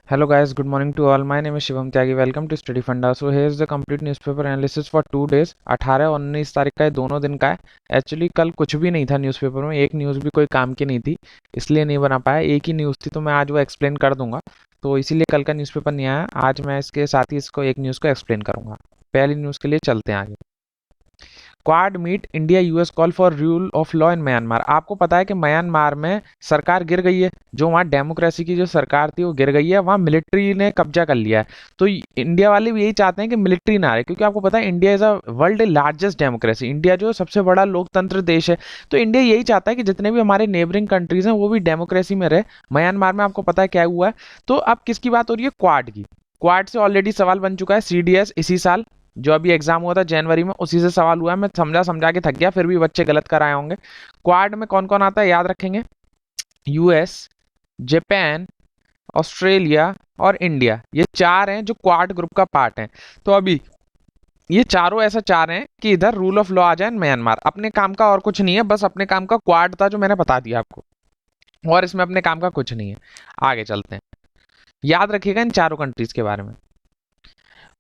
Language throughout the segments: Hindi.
Hello guys, good morning to all. My name is Shivam Tyagi. Welcome to Study Funda. So here is the complete newspaper analysis for 2 days. 18 और 19 तारीख का है, दोनों दिन का है. एक्चुअली कल कुछ भी नहीं था न्यूज़पेपर में, एक न्यूज़ भी कोई काम की नहीं थी, इसलिए नहीं बना पाया. एक ही न्यूज़ थी तो मैं आज वो एक्सप्लेन कर दूंगा, तो इसीलिए कल का न्यूज़पेपर नहीं आया. आज मैं इसके साथ ही इसको एक न्यूज़ को एक्सप्लेन करूंगा. पहली न्यूज़ के लिए चलते हैं आगे. Quad meet India US call for rule of law in Myanmar. आपको पता है कि म्यांमार में सरकार गिर गई है, जो वहाँ डेमोक्रेसी की जो सरकार थी वो गिर गई है, वहाँ मिलिट्री ने कब्जा कर लिया है. तो इंडिया वाले भी यही चाहते हैं कि मिलिट्री ना रहे, क्योंकि आपको पता है India is a world largest democracy. India जो सबसे बड़ा लोकतंत्र देश है, तो इंडिया यही चाहता है कि जितने भी हमारे नेबरिंग कंट्रीज हैं वो भी डेमोक्रेसी में रहे. म्यांमार में आपको पता है क्या हुआ है. तो अब किसकी बात हो रही है? क्वाड की. क्वाड से ऑलरेडी सवाल बन चुका है. सीडीएस इसी साल जो अभी एग्जाम हुआ था जनवरी में, उसी से सवाल हुआ है. मैं समझा समझा के थक गया, फिर भी बच्चे गलत कर आए होंगे. क्वाड में कौन कौन आता है याद रखेंगे. यूएस, जापान, ऑस्ट्रेलिया और इंडिया, ये चार हैं जो क्वाड ग्रुप का पार्ट हैं. तो अभी ये चारों ऐसा चाह रहे हैं कि इधर रूल ऑफ लॉ आ जाए म्यांमार. अपने काम का और कुछ नहीं है, बस अपने काम का क्वाड था जो मैंने बता दिया आपको, और इसमें अपने काम का कुछ नहीं है. आगे चलते हैं. याद रखिएगा इन चारों कंट्रीज के बारे में.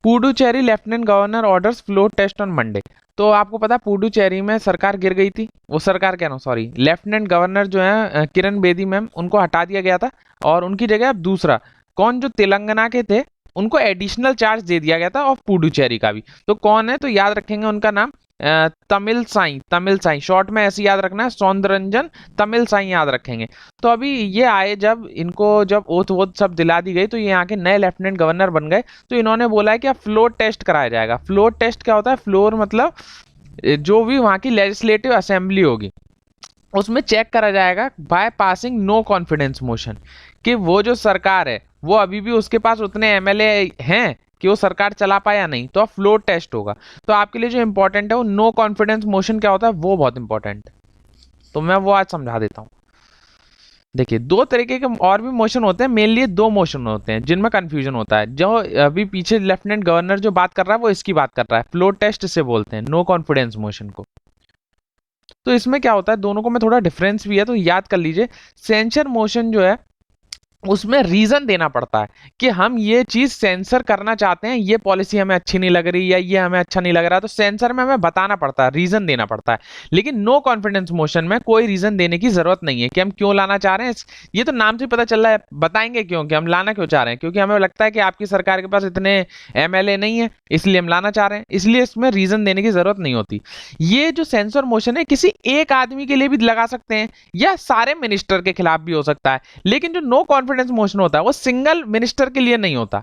Puducherry lieutenant governor orders float test on Monday. तो आपको पता है पुडुचेरी में सरकार गिर गई थी, वो सरकार कह रहा हूँ सॉरी, लेफ्टिनेंट गवर्नर जो है किरण बेदी मैम, उनको हटा दिया गया था और उनकी जगह अब दूसरा कौन, जो तेलंगाना के थे, उनको एडिशनल चार्ज दे दिया गया था, और पुडुचेरी का भी. तो कौन है? तो याद रखेंगे उनका नाम तमिल साई. तमिल साई शॉर्ट में ऐसे याद रखना है, सौंदरंजन तमिल साई याद रखेंगे. तो अभी ये आए, जब इनको जब ओथ वोथ सब दिला दी गई, तो ये यहाँ के नए लेफ्टिनेंट गवर्नर बन गए. तो इन्होंने बोला है कि अब फ्लोर टेस्ट कराया जाएगा. फ्लोर टेस्ट क्या होता है? फ्लोर मतलब जो भी वहाँ की लेजिस्लेटिव असेंबली होगी उसमें चेक करा जाएगा by passing no confidence motion, कि वो जो सरकार है वो अभी भी उसके पास उतने एमएलए हैं कि वो सरकार चला पाए या नहीं. तो अब फ्लोर टेस्ट होगा. तो आपके लिए जो इंपॉर्टेंट है वो नो कॉन्फिडेंस मोशन क्या होता है, वो बहुत इंपॉर्टेंट है. तो मैं वो आज समझा देता हूँ. देखिए दो तरीके के और भी मोशन होते हैं, मेनली दो मोशन होते हैं जिनमें कंफ्यूजन होता है. जो अभी पीछे लेफ्टिनेंट गवर्नर जो बात कर रहा है वो इसकी बात कर रहा है, फ्लोर टेस्ट इसे बोलते हैं, नो कॉन्फिडेंस मोशन को. तो इसमें क्या होता है, दोनों को में थोड़ा डिफरेंस भी है, तो याद कर लीजिए. सेंसर मोशन जो है उसमें रीजन देना पड़ता है कि हम ये चीज सेंसर करना चाहते हैं, ये पॉलिसी हमें अच्छी नहीं लग रही या ये हमें अच्छा नहीं लग रहा, तो सेंसर में हमें बताना पड़ता है, रीजन देना पड़ता है. लेकिन नो कॉन्फिडेंस मोशन में कोई रीजन देने की जरूरत नहीं है कि हम क्यों लाना चाह रहे हैं. ये तो नाम से पता चल रहा है, बताएंगे क्यों कि हम लाना क्यों चाह रहे हैं, क्योंकि हमें लगता है कि आपकी सरकार के पास इतने एमएलए नहीं है इसलिए हम लाना चाह रहे हैं, इसलिए इसमें रीजन देने की जरूरत नहीं होती. ये जो सेंसर मोशन है किसी एक आदमी के लिए भी लगा सकते हैं या सारे मिनिस्टर के खिलाफ भी हो सकता है. लेकिन जो नो कॉन्फिडेंस मोशन होता है वो सिंगल मिनिस्टर के लिए नहीं होता,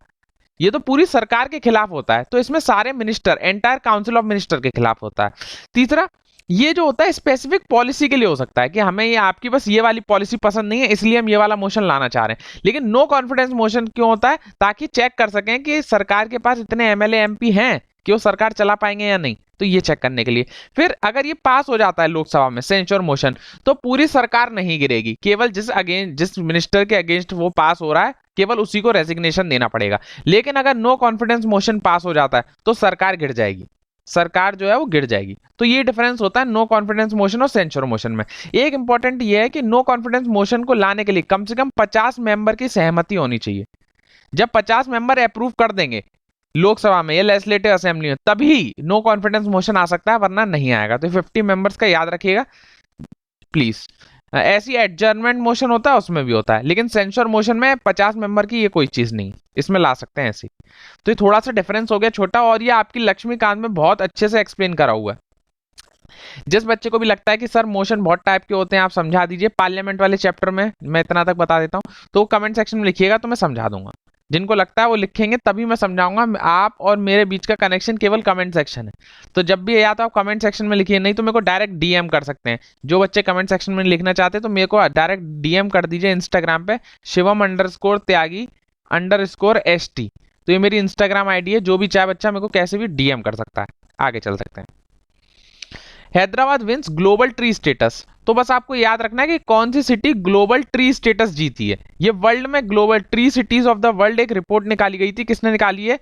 ये तो पूरी सरकार के खिलाफ होता है. तो इसमें सारे minister, entire council of minister के खिलाफ होता है. तीसरा, ये जो होता है स्पेसिफिक पॉलिसी के लिए हो सकता है कि हमें ये आपकी बस ये वाली पॉलिसी पसंद नहीं है इसलिए हम ये वाला मोशन लाना चाह रहे हैं. लेकिन नो कॉन्फिडेंस मोशन क्यों होता है? ताकि चेक कर सकें कि सरकार के पास इतने एमएलए एमपी हैं कि वो सरकार चला पाएंगे या नहीं, तो ये चेक करने के लिए. फिर अगर ये पास हो जाता है लोकसभा में सेंसर मोशन, तो पूरी सरकार नहीं गिरेगी, केवल जिस मिनिस्टर के अगेंस्ट वो पास हो रहा है केवल उसी को रेजिग्नेशन देना पड़ेगा. लेकिन अगर नो कॉन्फिडेंस मोशन पास हो जाता है तो सरकार गिर जाएगी, सरकार जो है वो गिर जाएगी. तो ये डिफरेंस होता है नो कॉन्फिडेंस मोशन और सेंसर मोशन में. एक इंपॉर्टेंट ये है कि नो कॉन्फिडेंस मोशन को लाने के लिए कम से कम 50 मेंबर की सहमति होनी चाहिए. जब 50 मेंबर अप्रूव कर देंगे लोकसभा में या लेजिस्लेटिव असेंबली में, तभी नो कॉन्फिडेंस मोशन आ सकता है, वरना नहीं आएगा. तो 50 मेंबर्स का याद रखिएगा प्लीज. ऐसी एडजर्नमेंट मोशन होता है उसमें भी होता है, लेकिन सेंसर मोशन में 50 मेंबर की ये कोई चीज नहीं, इसमें ला सकते हैं ऐसी. तो ये थोड़ा सा डिफरेंस हो गया छोटा, और ये आपकी लक्ष्मीकांत में बहुत अच्छे से एक्सप्लेन करा हुआ है. जिस बच्चे को भी लगता है कि सर मोशन बहुत टाइप के होते हैं आप समझा दीजिए, पार्लियामेंट वाले चैप्टर में मैं इतना तक बता देता हूँ, तो कमेंट सेक्शन में लिखिएगा तो मैं समझा दूंगा. जिनको लगता है वो लिखेंगे तभी मैं समझाऊंगा. आप और मेरे बीच का कनेक्शन केवल कमेंट सेक्शन है, तो जब भी या तो आप कमेंट सेक्शन में लिखिए, नहीं तो मेरे को डायरेक्ट डीएम कर सकते हैं. जो बच्चे कमेंट सेक्शन में लिखना चाहते हैं तो मेरे को डायरेक्ट डीएम कर दीजिए इंस्टाग्राम पे, शिवम_त्यागी_ST. तो ये मेरी इंस्टाग्राम आईडी है, जो भी चाहे बच्चा मेरे को कैसे भी डीएम कर सकता है. आगे चल सकते हैं. Hyderabad wins global tree status. तो बस आपको याद रखना है कि कौन सी सिटी ग्लोबल ट्री स्टेटस जीती है. ये वर्ल्ड में global tree cities of the world एक रिपोर्ट निकाली गई थी. किसने निकाली है?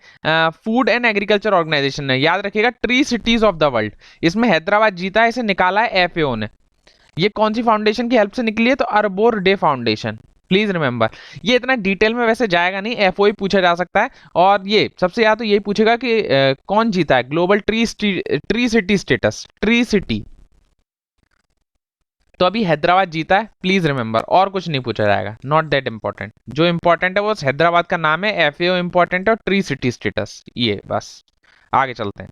फूड एंड एग्रीकल्चर ऑर्गेनाइजेशन ने. याद रखिएगा tree cities of the world, इसमें हैदराबाद जीता है, इसे निकाला है एफएओ ने. ये कौन सी फाउंडेशन की हेल्प से निकली है? तो अर्बोर डे फाउंडेशन. Please remember. ये इतना डिटेल में वैसे जाएगा नहीं, एफओ ही पूछा जा सकता है। और ये सबसे ज्यादा तो यही पूछेगा कि कौन जीता है global tree city status, tree city. तो अभी हैदराबाद जीता है, प्लीज रिमेंबर, और कुछ नहीं पूछा जाएगा, नॉट दैट इंपॉर्टेंट। जो इंपॉर्टेंट है वो हैदराबाद का नाम है, एफएओ इंपॉर्टेंट है और ट्री सिटी स्टेटस, ये बस। आगे चलते हैं।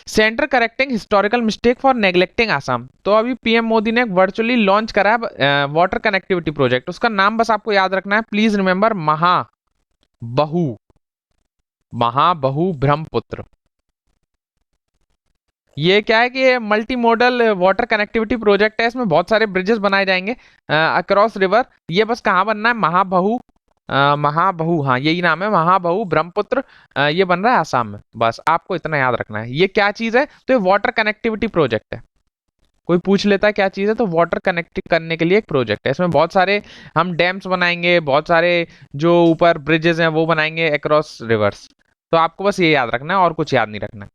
Centre correcting historical mistake for neglecting Assam. तो अभी पीएम मोदी ने वर्चुअली लॉन्च करा है वाटर कनेक्टिविटी प्रोजेक्ट, उसका नाम बस आपको याद रखना है, प्लीज रिमेंबर, महाबहु, महाबहु ब्रह्मपुत्र। ये क्या है कि ये multi modal water connectivity project है, इसमें बहुत सारे ब्रिजेस बनाए जाएंगे अक्रॉस रिवर। ये बस कहाँ बनना है, महाबहु, महाबहु, हाँ यही नाम है, महाबहु ब्रह्मपुत्र। ये बन रहा है आसाम में, बस आपको इतना याद रखना है। ये क्या चीज है, तो ये वाटर कनेक्टिविटी प्रोजेक्ट है। कोई पूछ लेता है क्या चीज है, तो वाटर कनेक्ट करने के लिए एक प्रोजेक्ट है। इसमें बहुत सारे हम डैम्स बनाएंगे, बहुत सारे जो ऊपर ब्रिजेस हैं वो बनाएंगे अक्रॉस रिवर्स। तो आपको बस ये याद रखना है और कुछ याद नहीं रखना है।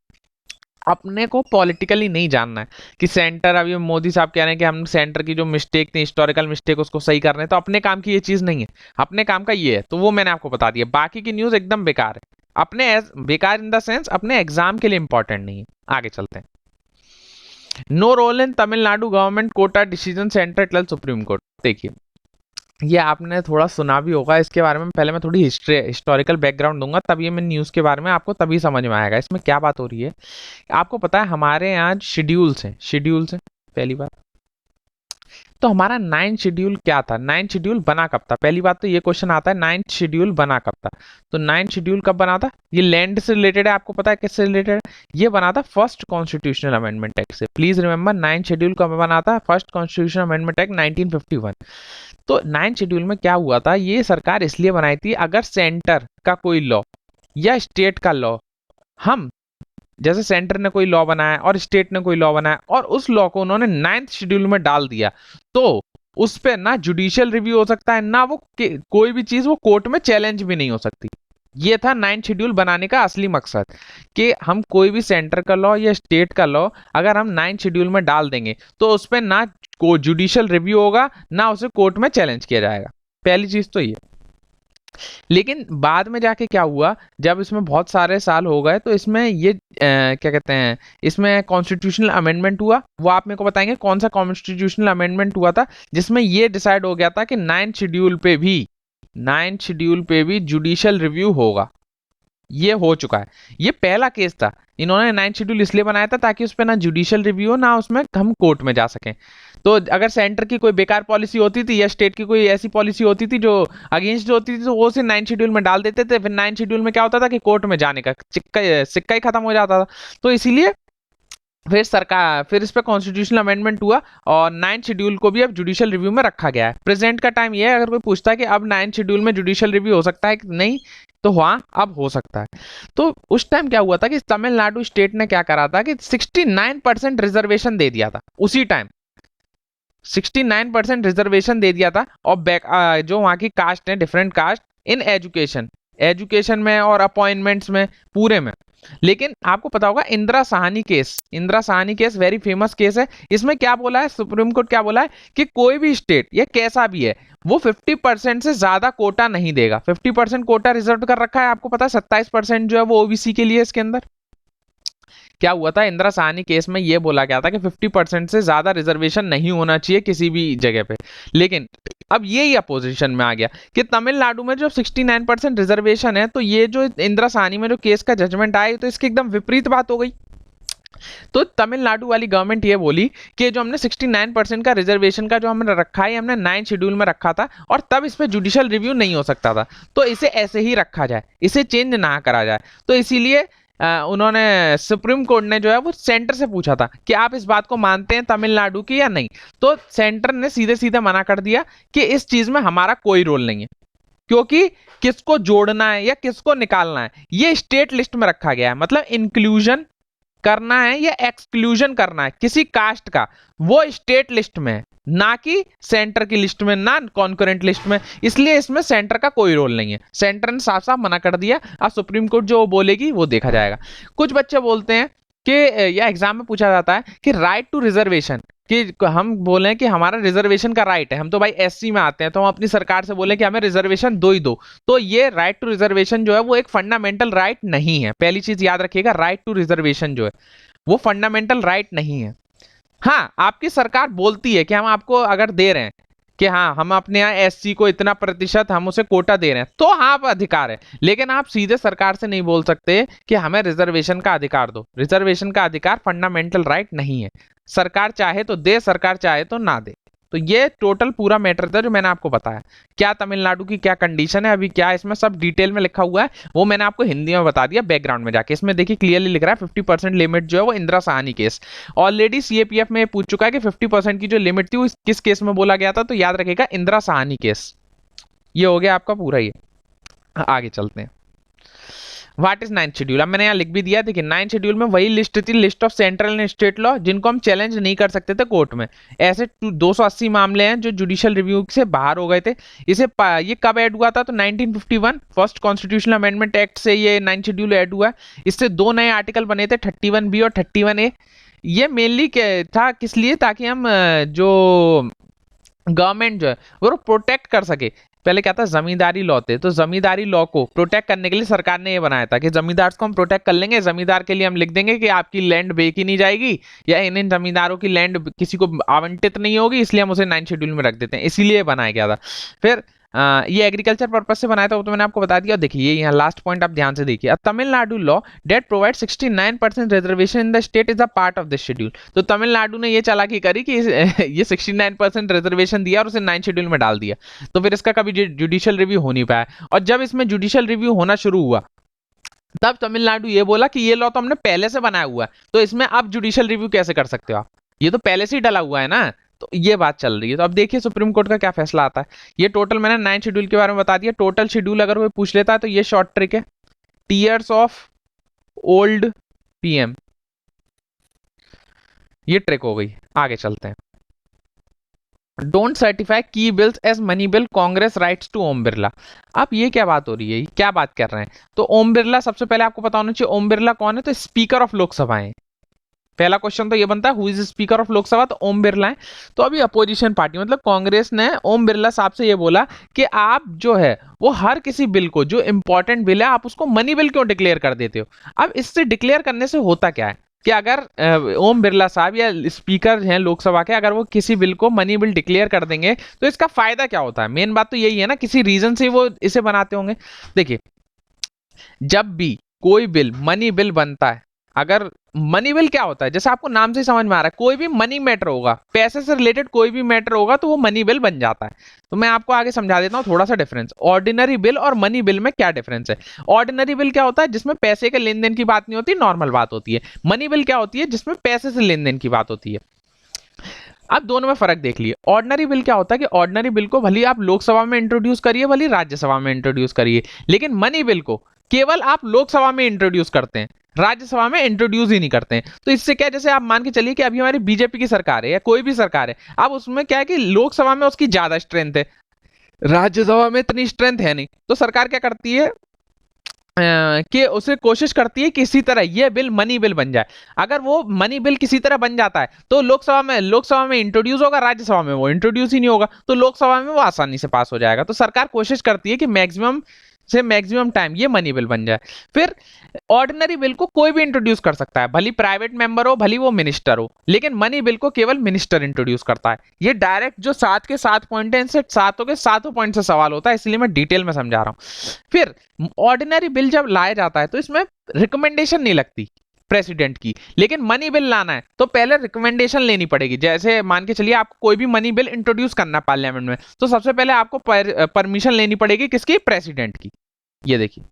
अपने को पॉलिटिकली नहीं जानना है कि सेंटर, अभी मोदी साहब कह रहे हैं कि हम सेंटर की जो मिस्टेक थी, हिस्टोरिकल मिस्टेक, उसको सही कर रहे हैं, तो अपने काम की ये चीज नहीं है। अपने काम का ये है, तो वो मैंने आपको बता दिया। बाकी की न्यूज एकदम बेकार है, अपने बेकार इन द सेंस अपने एग्जाम के लिए इंपॉर्टेंट नहीं है। आगे चलते हैं। No role in Tamil Nadu government quota decision centre till Supreme Court. देखिए, ये आपने थोड़ा सुना भी होगा इसके बारे में। पहले मैं थोड़ी हिस्टोरिकल बैकग्राउंड दूंगा, तब ये मैं न्यूज़ के बारे में आपको तभी समझ में आएगा इसमें क्या बात हो रही है। आपको पता है हमारे यहाँ शेड्यूल्स हैं पहली बात। तो हमारा 9 शेड्यूल क्या था, 9 शेड्यूल बना कब था? पहली बात तो ये क्वेश्चन आता है, 9 शेड्यूल बना कब था? तो 9 शेड्यूल कब बना था? ये लैंड से रिलेटेड है, आपको पता है किससे रिलेटेड है? ये बना था फर्स्ट कॉन्स्टिट्यूशनल अमेंडमेंट एक्ट से। प्लीज रिमेंबर, 9 शेड्यूल कब बना था? First constitutional amendment act 1951। तो 9 शेड्यूल में क्या हुआ था, ये सरकार इसलिए बनाई थी, अगर सेंटर का कोई लॉ या स्टेट का लॉ, हम जैसे सेंटर ने कोई लॉ बनाया और स्टेट ने कोई लॉ बनाया और उस लॉ को उन्होंने 9th शेड्यूल में डाल दिया, तो उस पे ना जुडिशियल रिव्यू हो सकता है, ना वो कोई भी चीज वो कोर्ट में चैलेंज भी नहीं हो सकती। ये था 9 शेड्यूल बनाने का असली मकसद, कि हम कोई भी सेंटर का लॉ या स्टेट का लॉ अगर हम 9 शेड्यूल में डाल देंगे तो उस पर ना को जुडिशियल रिव्यू होगा, ना उसे कोर्ट में चैलेंज किया जाएगा। पहली चीज तो ये। लेकिन बाद में जाके क्या हुआ, जब इसमें बहुत सारे साल हो गए, तो इसमें ये क्या कहते हैं, इसमें कॉन्स्टिट्यूशनल अमेंडमेंट हुआ। वो आप मेरे को बताएंगे कौन सा कॉन्स्टिट्यूशनल अमेंडमेंट हुआ था जिसमें ये डिसाइड हो गया था कि 9 शेड्यूल पे भी जुडिशियल रिव्यू होगा। ये हो चुका है, ये पहला केस था। इन्होंने 9 शेड्यूल इसलिए बनाया था ताकि उस पर ना जुडिशियल रिव्यू हो, ना उसमें हम कोर्ट में जा सकें। तो अगर सेंटर की कोई बेकार पॉलिसी होती थी या स्टेट की कोई ऐसी पॉलिसी होती थी जो अगेंस्ट होती थी, तो वो उसे 9 शेड्यूल में डाल देते थे। फिर 9 शेड्यूल में क्या होता था कि कोर्ट में जाने का सिक्का ही खत्म हो जाता था। तो इसीलिए फिर इस पर कॉन्स्टिट्यूशनल अमेंडमेंट हुआ और 9 शेड्यूल को भी अब जुडिशियल रिव्यू में रखा गया है। प्रेजेंट का टाइम ये है, अगर कोई पूछता है कि अब 9 शेड्यूल में जुडिशियल रिव्यू हो सकता है कि नहीं, तो हाँ अब हो सकता है। तो उस टाइम क्या हुआ था कि तमिलनाडु स्टेट ने क्या करा था कि 69% रिजर्वेशन दे दिया था। उसी टाइम 69% रिजर्वेशन दे दिया था, और जो वहां की कास्ट है, डिफरेंट कास्ट इन एजुकेशन में और अपॉइंटमेंट्स में, पूरे में। लेकिन आपको पता होगा Indira Sahni case very famous case है। इसमें क्या बोला है सुप्रीम कोर्ट, क्या बोला है कि कोई भी स्टेट या कैसा भी है वो 50% से ज्यादा कोटा नहीं देगा। 50% कोटा रिजर्व कर रखा है, आपको पता है 27% जो है वो ओबीसी के लिए। इसके अंदर क्या हुआ था, इंदिरा साहनी केस में ये बोला गया था कि 50% से ज्यादा रिजर्वेशन नहीं होना चाहिए किसी भी जगह पे। लेकिन अब ये अपोजिशन में आ गया कि तमिलनाडु में जो 69% रिजर्वेशन है, तो ये जो इंदिरा साहनी में जो केस का जजमेंट आया, तो इसकी एकदम विपरीत बात हो गई। तो तमिलनाडु वाली गवर्नमेंट ये बोली कि जो हमने 69% का रिजर्वेशन का जो हमने रखा है, हमने 9 शेड्यूल में रखा था और तब इस पे जुडिशियल रिव्यू नहीं हो सकता था, तो इसे ऐसे ही रखा जाए, इसे चेंज ना करा जाए। तो इसीलिए उन्होंने, सुप्रीम कोर्ट ने जो है वो सेंटर से पूछा था कि आप इस बात को मानते हैं तमिलनाडु की या नहीं। तो सेंटर ने सीधे सीधे मना कर दिया कि इस चीज में हमारा कोई रोल नहीं है, क्योंकि किसको जोड़ना है या किसको निकालना है ये स्टेट लिस्ट में रखा गया है। मतलब इंक्लूजन करना है या एक्सक्लूजन करना है किसी कास्ट का, वो स्टेट लिस्ट में है, ना कि सेंटर की लिस्ट में, ना कॉन्करेंट लिस्ट में। इसलिए इसमें सेंटर का कोई रोल नहीं है। सेंटर ने साफ साफ मना कर दिया। अब सुप्रीम कोर्ट जो बोलेगी वो देखा जाएगा। कुछ बच्चे बोलते हैं कि या एग्जाम में पूछा जाता है कि राइट टू रिजर्वेशन कि हम बोले कि हमारा रिजर्वेशन का राइट है, हम तो भाई एससी में आते हैं, तो हम अपनी सरकार से बोले कि हमें रिजर्वेशन दो ही दो, तो ये राइट टू रिजर्वेशन जो है वो एक फंडामेंटल राइट नहीं है। पहली चीज याद रखिएगा, राइट टू रिजर्वेशन जो है वो फंडामेंटल राइट नहीं है। हाँ, आपकी सरकार बोलती है कि हम आपको अगर दे रहे हैं कि हाँ हम अपने यहाँ एससी को इतना प्रतिशत हम उसे कोटा दे रहे हैं, तो हाँ आप अधिकार है, लेकिन आप सीधे सरकार से नहीं बोल सकते कि हमें रिजर्वेशन का अधिकार दो। रिजर्वेशन का अधिकार फंडामेंटल राइट नहीं है। सरकार चाहे तो दे, सरकार चाहे तो ना दे। तो ये टोटल पूरा मैटर था जो मैंने आपको बताया। क्या तमिलनाडु की क्या कंडीशन है, अभी क्या इसमें सब डिटेल में लिखा हुआ है वो मैंने आपको हिंदी में बता दिया बैकग्राउंड में जाके। इसमें देखिए क्लियरली लिख रहा है 50% लिमिट जो है वो Indira Sahni case. Already CAPF में पूछ चुका है कि 50% की जो लिमिट थी वो किस केस में बोला गया था, तो याद रखेगा इंदिरा साहनी केस। ये हो गया आपका पूरा। ये आगे चलते हैं। व्हाट इज नाइन्थ शेड्यूल, अब मैंने यहाँ लिख भी दिया। देखिए नाइन्थ शेड्यूल में वही लिस्ट थी, list of central and state law जिनको हम चैलेंज नहीं कर सकते थे कोर्ट में। ऐसे 280 मामले हैं जो जुडिशियल रिव्यू से बाहर हो गए थे। ये कब ऐड हुआ था, तो 1951 फर्स्ट कॉन्स्टिट्यूशनल अमेंडमेंट एक्ट से ये नाइन्थ शेड्यूल ऐड हुआ। इससे दो नए आर्टिकल बने थे, 31B और 31A। ये मेनली था किस लिए, ताकि हम जो गवर्नमेंट जो है वो प्रोटेक्ट कर सके। पहले क्या था, जमींदारी लॉ थे, तो जमींदारी लॉ को प्रोटेक्ट करने के लिए सरकार ने ये बनाया था कि जमींदार को हम प्रोटेक्ट कर लेंगे। जमींदार के लिए हम लिख देंगे कि आपकी लैंड बेची नहीं जाएगी या इन जमींदारों की लैंड किसी को आवंटित नहीं होगी, इसलिए हम उसे 9 शेड्यूल में रख देते हैं, इसीलिए बनाया गया था। फिर ये एग्रीकल्चर पर्पज से बनाया था, वो तो मैंने आपको बता दिया। देखिए यहाँ लास्ट पॉइंट आप ध्यान से देखिए, Tamil Nadu law that provide 69% reservation in the state is a part of this schedule. तो तमिलनाडु ने ये चालाकी करी कि ये 69% रिजर्वेशन दिया और उसे 9 शेड्यूल में डाल दिया, तो फिर इसका कभी जुडिशियल रिव्यू हो नहीं पाया। और जब इसमें जुडिशियल रिव्यू होना शुरू हुआ तब तमिलनाडु ये बोला कि ये लॉ तो हमने पहले से बनाया हुआ है, तो इसमें अब जुडिशियल रिव्यू कैसे कर सकते हो आप, ये तो पहले से ही डला हुआ है ना। तो ये बात चल रही है। तो अब देखिए सुप्रीम कोर्ट का क्या फैसला आता है। ये टोटल मैंने 9 शेड्यूल के बारे में बता दिया। टोटल शेड्यूल अगर कोई पूछ लेता है तो ये शॉर्ट ट्रिक है, टीयर्स ऑफ ओल्ड पीएम, ये ट्रिक हो गई। आगे चलते हैं। डोंट सर्टिफाई की bills as money bill, Congress writes to Om Birla. अब ये क्या बात हो रही है, क्या बात कर रहे हैं। तो ओम बिरला, सबसे पहले आपको पता होना चाहिए ओम बिरला कौन है, तो स्पीकर ऑफ लोकसभा है। पहला क्वेश्चन तो ये बनता है who is speaker of Lok Sabha, तो ओम बिरला है। तो अभी अपोजिशन पार्टी मतलब कांग्रेस ने ओम बिरला साहब से ये बोला कि आप जो है वो हर किसी बिल को, जो इंपॉर्टेंट बिल है, आप उसको मनी बिल क्यों डिक्लेयर कर देते हो। अब इससे डिक्लेयर करने से होता क्या है कि अगर ओम बिरला साहब या स्पीकर हैं लोकसभा के, अगर वो किसी बिल को मनी बिल डिक्लेयर कर देंगे तो इसका फायदा क्या होता है। मेन बात तो यही है ना, किसी रीजन से वो इसे बनाते होंगे। देखिए जब भी कोई बिल मनी बिल बनता है, अगर मनी बिल क्या होता है, जैसे आपको नाम से समझ में आ रहा है, कोई भी मनी मैटर होगा, पैसे से रिलेटेड कोई भी मैटर होगा तो वो मनी बिल बन जाता है। तो मैं आपको आगे समझा देता हूँ थोड़ा सा डिफरेंस, ऑर्डिनरी बिल और मनी बिल में क्या डिफरेंस है। ऑर्डिनरी बिल क्या होता है, जिसमें पैसे के लेन देन की बात नहीं होती, नॉर्मल बात होती है। मनी बिल क्या होती है, जिसमें पैसे से लेन देन की बात होती है। अब दोनों में फर्क देख लिए। ऑर्डिनरी बिल क्या होता है कि ऑर्डिनरी बिल को भले आप लोकसभा में इंट्रोड्यूस करिए, भले राज्यसभा में इंट्रोड्यूस करिए, लेकिन मनी बिल को केवल आप लोकसभा में इंट्रोड्यूस करते हैं, राज्यसभा में इंट्रोड्यूस ही नहीं करते हैं। तो इससे क्या, जैसे आप मान के चलिए कि अभी हमारी बीजेपी की सरकार है या कोई भी सरकार है, अब उसमें क्या है कि लोकसभा में उसकी ज्यादा स्ट्रेंथ है, राज्यसभा में इतनी स्ट्रेंथ है नहीं, तो सरकार क्या करती है कि उसे कोशिश करती है कि किसी तरह ये बिल मनी बिल बन जाए। अगर वो मनी बिल किसी तरह बन जाता है तो लोकसभा में इंट्रोड्यूस होगा, राज्यसभा में वो इंट्रोड्यूस ही नहीं होगा, तो लोकसभा में वो आसानी से पास हो जाएगा। तो सरकार कोशिश करती है कि मैक्सिमम से मैक्सिमम टाइम ये मनी बिल बन जाए। फिर ऑर्डिनरी बिल को कोई भी इंट्रोड्यूस कर सकता है, भली प्राइवेट मेंबर हो, भली वो मिनिस्टर हो, लेकिन मनी बिल को केवल मिनिस्टर इंट्रोड्यूस करता है। ये डायरेक्ट जो 7 के 7 पॉइंट है, इनसे सातों के सातों पॉइंट से सवाल होता है, इसलिए मैं डिटेल में समझा रहा हूं। फिर ऑर्डिनरी बिल जब लाया जाता है तो इसमें रिकमेंडेशन नहीं लगती प्रेसिडेंट की, लेकिन मनी बिल लाना है तो पहले रिकमेंडेशन लेनी पड़ेगी। जैसे मान के चलिए आपको कोई भी मनी बिल इंट्रोड्यूस करना है पार्लियामेंट में, तो सबसे पहले आपको परमिशन लेनी पड़ेगी, किसकी, प्रेसिडेंट की। ये देखिए,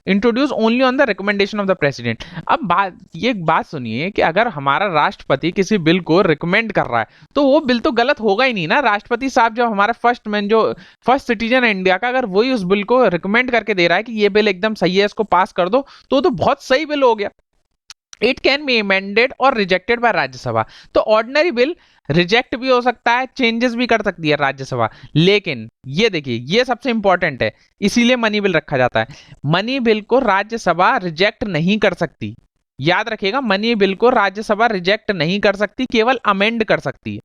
introduce only on the recommendation of the president. अब ये बात सुनिए कि अगर हमारा राष्ट्रपति किसी बिल को रिकमेंड कर रहा है तो वो बिल तो गलत होगा ही नहीं ना। राष्ट्रपति साहब जब हमारा फर्स्ट सिटीजन है इंडिया का, अगर वही उस बिल को रिकमेंड करके दे रहा है कि ये बिल एकदम सही है, इसको पास कर दो, तो बहुत सही बिल हो गया। इट कैन बी अमेंडेड और रिजेक्टेड बाय राज्यसभा। तो ऑर्डिनरी बिल रिजेक्ट भी हो सकता है, चेंजेस भी कर सकती है राज्यसभा, लेकिन ये देखिए ये सबसे इंपॉर्टेंट है, इसीलिए मनी बिल रखा जाता है। मनी बिल को राज्यसभा रिजेक्ट नहीं कर सकती, याद रखिएगा, मनी बिल को राज्यसभा रिजेक्ट नहीं कर सकती, केवल अमेंड कर सकती है।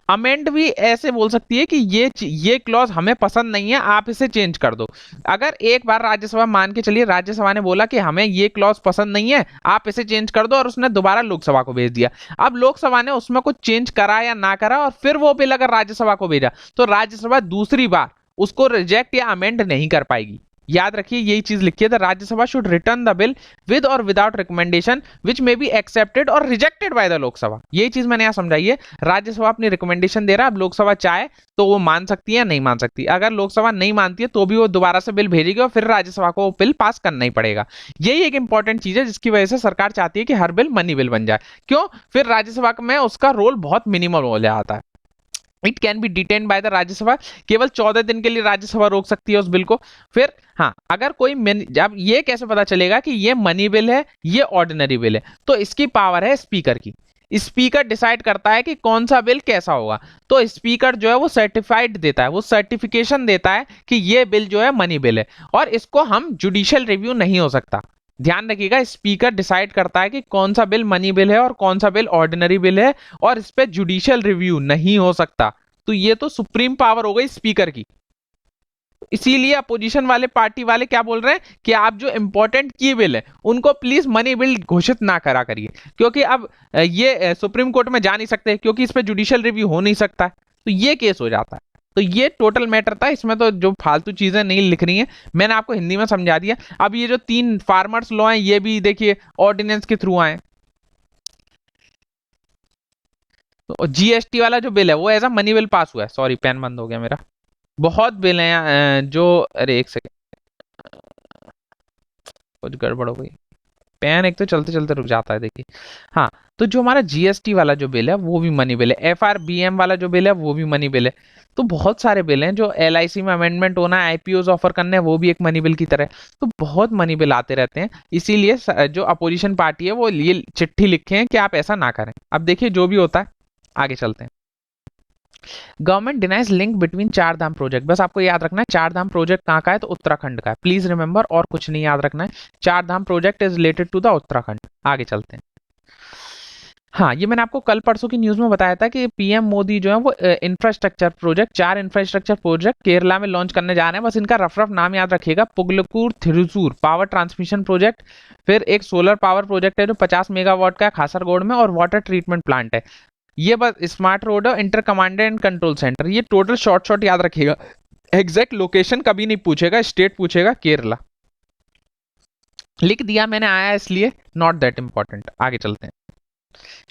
अमेंड भी ऐसे बोल सकती है कि ये क्लॉज हमें पसंद नहीं है, आप इसे चेंज कर दो। अगर एक बार राज्यसभा, मान के चलिए राज्यसभा ने बोला कि हमें ये क्लॉज पसंद नहीं है, आप इसे चेंज कर दो, और उसने दोबारा लोकसभा को भेज दिया। अब लोकसभा ने उसमें कुछ चेंज करा या ना करा, और फिर वो बिल अगर राज्यसभा को भेजा, तो राज्यसभा दूसरी बार उसको रिजेक्ट या अमेंड नहीं कर पाएगी। याद रखिए, यही चीज लिखिए, the Rajya Sabha should return the bill with और without recommendation which may be accepted और रिजेक्टेड बाय द लोकसभा। यही चीज मैंने यहां समझाई है। राज्यसभा अपनी रिकमेंडेशन दे रहा है, अब लोकसभा चाहे तो वो मान सकती है, नहीं मान सकती। अगर लोकसभा नहीं मानती है तो भी वो दोबारा से बिल भेजेगी, और फिर राज्यसभा को वो बिल पास करना ही पड़ेगा। यही एक इंपॉर्टेंट चीज है जिसकी वजह से सरकार चाहती है कि हर बिल मनी बिल बन जाए। क्यों? फिर राज्यसभा में उसका रोल बहुत मिनिमल हो जाता है। It can be detain by the Rajya Sabha, केवल 14 दिन के लिए राज्यसभा रोक सकती है उस बिल को। फिर हाँ, अगर कोई जब ये कैसे पता चलेगा कि ये मनी बिल है, ये ऑर्डिनरी बिल है? तो इसकी पावर है स्पीकर की। स्पीकर डिसाइड करता है कि कौन सा बिल कैसा होगा। तो स्पीकर जो है वो सर्टिफाइड देता है, वो सर्टिफिकेशन देता है कि ये बिल जो है मनी बिल है, और इसको हम जुडिशियल रिव्यू नहीं हो सकता। ध्यान रखिएगा, स्पीकर डिसाइड करता है कि कौन सा बिल मनी बिल है और कौन सा बिल ऑर्डिनरी बिल है, और इस पे जुडिशियल रिव्यू नहीं हो सकता। तो ये तो सुप्रीम पावर हो गई स्पीकर की। इसीलिए अपोजिशन वाले पार्टी वाले क्या बोल रहे हैं कि आप जो इंपॉर्टेंट की बिल है उनको प्लीज मनी बिल घोषित ना करा करिए, क्योंकि अब ये सुप्रीम कोर्ट में जा नहीं सकते, क्योंकि इस पे जुडिशियल रिव्यू हो नहीं सकता है। तो ये केस हो जाता है। तो ये टोटल मैटर था, इसमें तो जो फालतू चीजें नहीं लिख रही हैं, मैंने आपको हिंदी में समझा दिया। अब ये जो 3 फार्मर्स लॉ हैं, ये भी देखिए ऑर्डिनेंस के थ्रू आए। तो जीएसटी वाला जो बिल है वो as a money bill pass हुआ है। सॉरी, पेन बंद हो गया मेरा। बहुत बिल हैं जो, अरे एक सेकेंड, कुछ गड़बड़ हो गई। पेन एक तो चलते चलते रुक जाता है, देखिए। हाँ, तो जो हमारा जीएसटी वाला जो बिल है वो भी मनी बिल है, एफआरबीएम वाला जो बिल है वो भी मनी बिल है। तो बहुत सारे बिल हैं, जो एलआईसी में अमेंडमेंट होना है, आईपीओ ऑफर करने हैं, वो भी एक मनी बिल की तरह है। तो बहुत मनी बिल आते रहते हैं। इसीलिए जो अपोजिशन पार्टी है वो ये चिट्ठी लिखे हैं कि आप ऐसा ना करें। अब देखिए जो भी होता है, आगे चलते हैं। गवर्नमेंट डिनाइज लिंक बिटवीन चार धाम प्रोजेक्ट। बस आपको याद रखना है चार धाम प्रोजेक्ट कहाँ का है, तो उत्तराखंड का है। प्लीज रिमेंबर, और कुछ नहीं याद रखना है। Char Dham project is related to the Uttarakhand. आगे चलते हैं। हाँ, ये मैंने आपको कल परसों की न्यूज में बताया था कि पीएम मोदी जो है वो infrastructure project, 4 infrastructure project Kerala में लॉन्च करने जा रहे हैं। बस इनका रफ रफ नाम याद रखिएगा। पुगलकुर थिरुसूर पावर ट्रांसमिशन प्रोजेक्ट, फिर एक सोलर पावर प्रोजेक्ट है जो 50 मेगावाट का है खासरगोड में, और वाटर ट्रीटमेंट प्लांट है। ये बस स्मार्ट रोड है, inter command and control centre. ये टोटल शॉर्ट शॉर्ट याद रखिएगा। एग्जैक्ट लोकेशन कभी नहीं पूछेगा, स्टेट पूछेगा, केरला। लिख दिया मैंने, आया इसलिए, नॉट दैट इंपॉर्टेंट। आगे चलते हैं।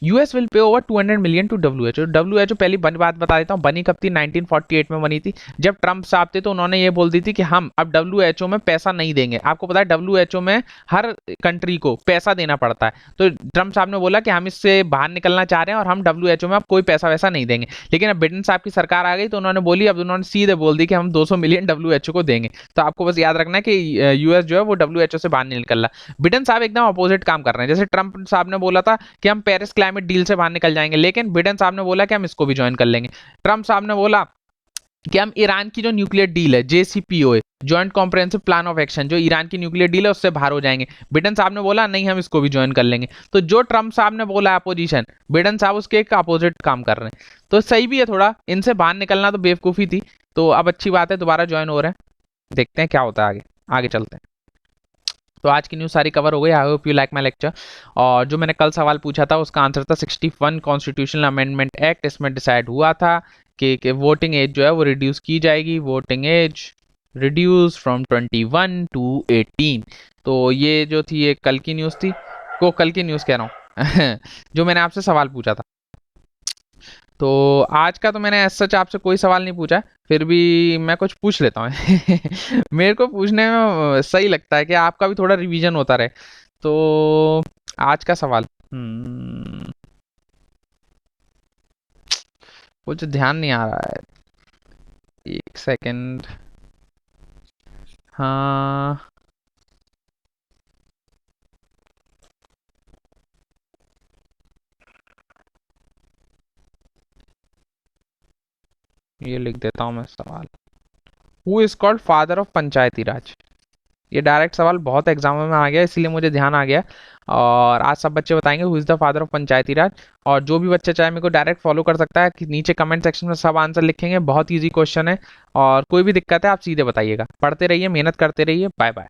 US will pay over 200 million to WHO. WHO पहली बात बता देता हूँ, बनी कब थी? 1948 में बनी थी। जब ट्रंप साहब थे तो उन्होंने ये बोल दी थी कि हम अब डब्ल्यूएचओ में पैसा नहीं देंगे। आपको पता है डब्ल्यूएचओ में हर कंट्री को पैसा देना पड़ता है। तो ट्रंप साहब ने बोला कि हम इससे बाहर निकलना चाह रहे हैं और हम डब्ल्यूएचओ में अब कोई पैसा वैसा नहीं देंगे। लेकिन अब बिडेन साहब की सरकार आ गई तो उन्होंने बोली, अब उन्होंने सीधे बोल दी कि हम 200 मिलियन डब्ल्यूएचओ को देंगे। तो आपको बस याद रखना है कि यूएस जो है वो डब्ल्यूएचओ से बाहर नहीं निकल रहा। बिडेन साहब एकदम अपोजिट काम कर रहे हैं। जैसे ट्रंप साहब ने बोला था कि हम पेरिस क्लाइमेट डील से बाहर निकल जाएंगे, लेकिन बिडेन साहब ने बोला कि हम इसको भी ज्वाइन कर लेंगे। ट्रंप साहब ने बोला कि हम ईरान की जो न्यूक्लियर डील है, JCPOA, joint comprehensive plan of action, जो ईरान की न्यूक्लियर डील है उससे बाहर हो जाएंगे। बिडेन साहब ने बोला नहीं, हम इसको भी ज्वाइन कर लेंगे। तो जो ट्रंप साहब ने बोला अपोजिशन, बिडेन साहब उसके एक अपोजिट काम कर रहे हैं। तो सही भी है, थोड़ा इनसे बाहर निकलना तो बेवकूफ़ी थी। तो अब अच्छी बात है, दोबारा ज्वाइन हो रहे हैं। देखते हैं क्या होता है आगे। आगे चलते हैं। तो आज की न्यूज़ सारी कवर हो गई। I hope you like my lecture. और जो मैंने कल सवाल पूछा था उसका आंसर था 61 कॉन्स्टिट्यूशनल अमेंडमेंट एक्ट। इसमें डिसाइड हुआ था कि वोटिंग एज जो है वो रिड्यूस की जाएगी। Voting age reduce from 21 to 18। तो ये जो थी ये कल की न्यूज़ थी, को कल की न्यूज़ कह रहा हूँ जो मैंने आपसे सवाल पूछा था। तो आज का तो मैंने सच आपसे कोई सवाल नहीं पूछा, फिर भी मैं कुछ पूछ लेता हूँ मेरे को पूछने में सही लगता है कि आपका भी थोड़ा रिवीजन होता रहे। तो आज का सवाल, कुछ ध्यान नहीं आ रहा है, एक सेकंड। हाँ, ये लिख देता हूँ मैं सवाल। Who is called father of Panchayati Raj? ये डायरेक्ट सवाल बहुत एग्जाम में आ गया, इसीलिए मुझे ध्यान आ गया। और आज सब बच्चे बताएंगे who is the father of Panchayati Raj. और जो भी बच्चा चाहे मेरे को डायरेक्ट फॉलो कर सकता है कि नीचे कमेंट सेक्शन में सब आंसर लिखेंगे, बहुत ईजी क्वेश्चन है। और कोई भी दिक्कत है आप सीधे बताइएगा। पढ़ते रहिए, मेहनत करते रहिए। Bye bye.